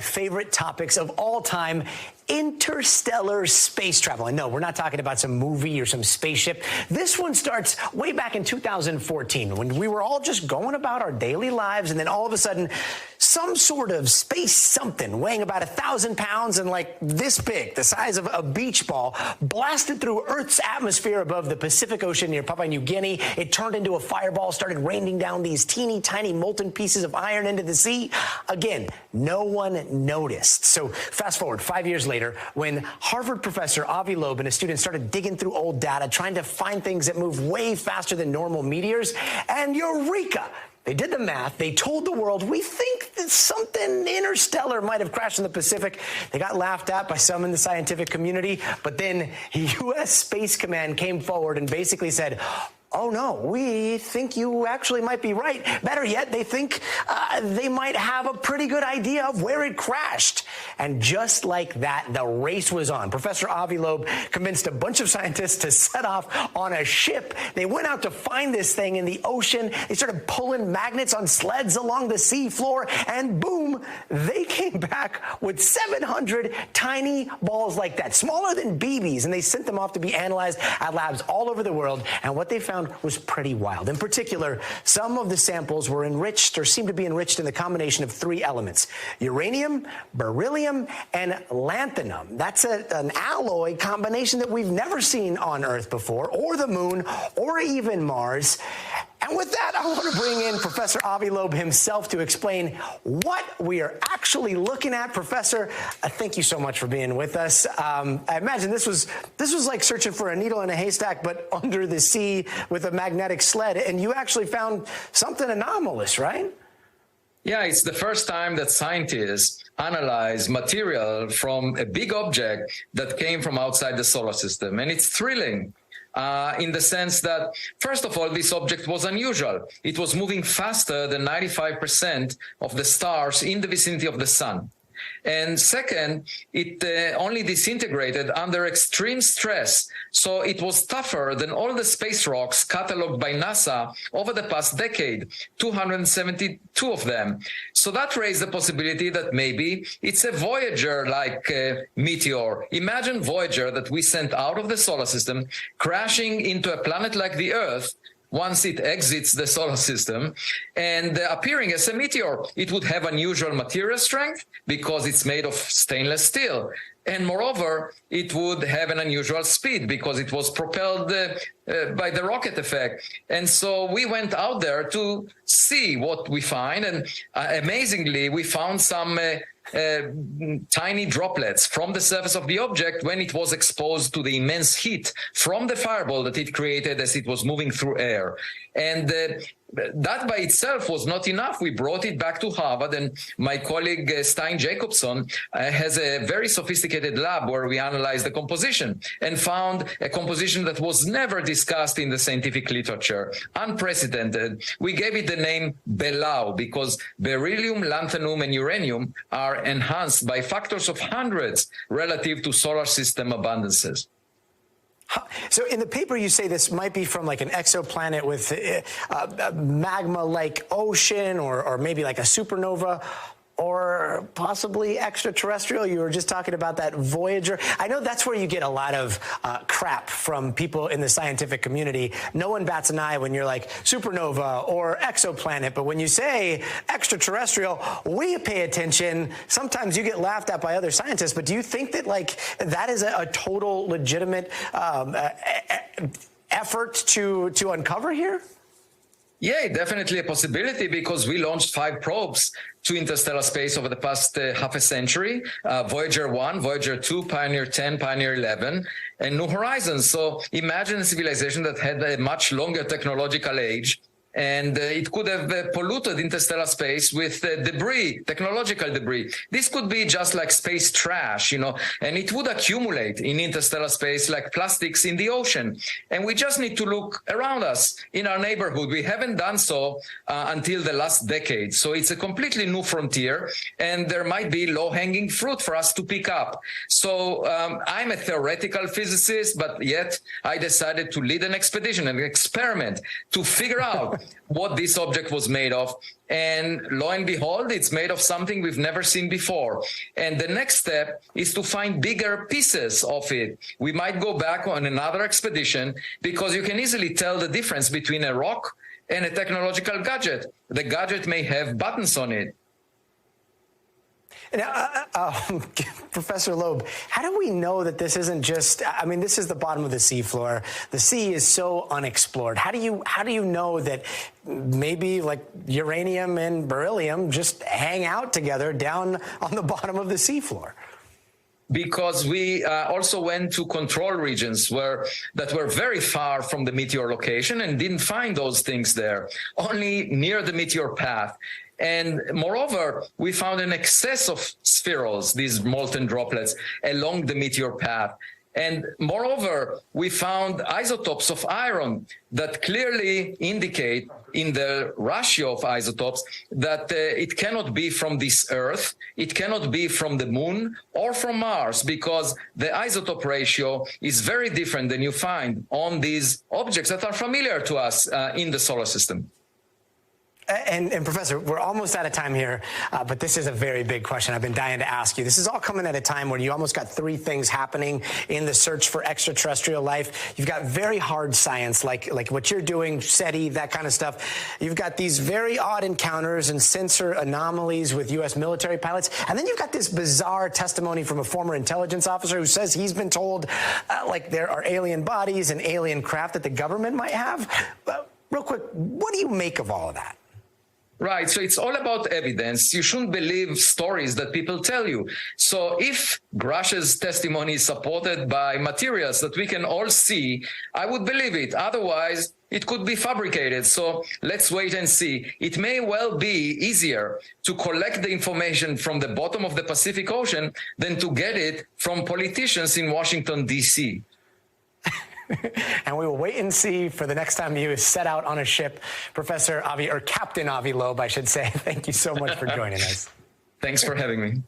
favorite topics of all time, interstellar space travel. And no, we're not talking about some movie or some spaceship. This one starts way back in 2014 when we were all just going about our daily lives, and then all of a sudden some sort of space something weighing about 1,000 pounds and like this big, the size of a beach ball, blasted through Earth's atmosphere above the Pacific Ocean near Papua New Guinea. It turned into a fireball, started raining down these teeny tiny molten pieces of iron into the sea. Again, no one noticed. So fast forward 5 years later, when Harvard professor Avi Loeb and a student started digging through old data, trying to find things that move way faster than normal meteors, and eureka! They did the math. They told the world, we think that something interstellar might have crashed in the Pacific. They got laughed at by some in the scientific community. But then U.S. Space Command came forward and basically said, oh, no, we think you actually might be right. Better yet, they think they might have a pretty good idea of where it crashed. And just like that, the race was on. Professor Avi Loeb convinced a bunch of scientists to set off on a ship. They went out to find this thing in the ocean. They started pulling magnets on sleds along the sea floor, and boom, they came back with 700 tiny balls like that, smaller than BBs, and they sent them off to be analyzed at labs all over the world. And what they found was pretty wild. In particular, some of the samples were enriched or seemed to be enriched in the combination of three elements: uranium, beryllium, and lanthanum. That's an alloy combination that we've never seen on Earth before, or the moon, or even Mars. And with that, I want to bring in Professor Avi Loeb himself to explain what we are actually looking at. Professor, thank you so much for being with us. I imagine this was like searching for a needle in a haystack, but under the sea with a magnetic sled. And you actually found something anomalous, right? Yeah, it's the first time that scientists analyze material from a big object that came from outside the solar system. And it's thrilling. In the sense that, first of all, this object was unusual. It was moving faster than 95% of the stars in the vicinity of the sun. And second, it only disintegrated under extreme stress. So it was tougher than all the space rocks cataloged by NASA over the past decade, 272 of them. So that raised the possibility that maybe it's a Voyager-like meteor. Imagine Voyager that we sent out of the solar system crashing into a planet like the Earth once it exits the solar system, and appearing as a meteor. It would have unusual material strength because it's made of stainless steel. And moreover, it would have an unusual speed because it was propelled by the rocket effect. And so we went out there to see what we find. And amazingly, we found some tiny droplets from the surface of the object when it was exposed to the immense heat from the fireball that it created as it was moving through air. And that by itself was not enough. We brought it back to Harvard, and my colleague Stein Jacobson has a very sophisticated lab where we analyzed the composition and found a composition that was never discussed in the scientific literature, unprecedented. We gave it the name Belau because beryllium, lanthanum, and uranium are enhanced by factors of hundreds relative to solar system abundances. So in the paper, you say this might be from like an exoplanet with a magma-like ocean or maybe like a supernova, or possibly extraterrestrial. You were just talking about that Voyager. I know that's where you get a lot of crap from people in the scientific community. No one bats an eye when you're like supernova or exoplanet, but when you say extraterrestrial, we pay attention. Sometimes you get laughed at by other scientists, but do you think that like that is a total legitimate effort to uncover here? Yeah, definitely a possibility because we launched 5 probes to interstellar space over the past half a century. Voyager 1, Voyager 2, Pioneer 10, Pioneer 11, and New Horizons. So imagine a civilization that had a much longer technological age, and it could have polluted interstellar space with debris, technological debris. This could be just like space trash, you know, and it would accumulate in interstellar space like plastics in the ocean. And we just need to look around us in our neighborhood. We haven't done so until the last decade. So it's a completely new frontier, and there might be low-hanging fruit for us to pick up. So I'm a theoretical physicist, but yet I decided to lead an expedition, an experiment to figure out what this object was made of. And lo and behold, it's made of something we've never seen before. And the next step is to find bigger pieces of it. We might go back on another expedition because you can easily tell the difference between a rock and a technological gadget. The gadget may have buttons on it. Now, Professor Loeb, how do we know that this isn't just, I mean, this is the bottom of the seafloor. The sea is so unexplored. How do you know that maybe like uranium and beryllium just hang out together down on the bottom of the seafloor? Because we also went to control regions that were very far from the meteor location and didn't find those things there, only near the meteor path. And moreover, we found an excess of spherules, these molten droplets, along the meteor path. And moreover, we found isotopes of iron that clearly indicate in the ratio of isotopes that it cannot be from this Earth, it cannot be from the moon or from Mars, because the isotope ratio is very different than you find on these objects that are familiar to us in the solar system. And Professor, we're almost out of time here, but this is a very big question I've been dying to ask you. This is all coming at a time where you almost got three things happening in the search for extraterrestrial life. You've got very hard science, like what you're doing, SETI, that kind of stuff. You've got these very odd encounters and sensor anomalies with U.S. military pilots. And then you've got this bizarre testimony from a former intelligence officer who says he's been told, like, there are alien bodies and alien craft that the government might have. Real quick, what do you make of all of that? Right. So it's all about evidence. You shouldn't believe stories that people tell you. So if Grush's testimony is supported by materials that we can all see, I would believe it. Otherwise, it could be fabricated. So let's wait and see. It may well be easier to collect the information from the bottom of the Pacific Ocean than to get it from politicians in Washington, D.C. And we will wait and see for the next time you set out on a ship. Professor Avi, or Captain Avi Loeb, I should say. Thank you so much for joining us. Thanks for having me.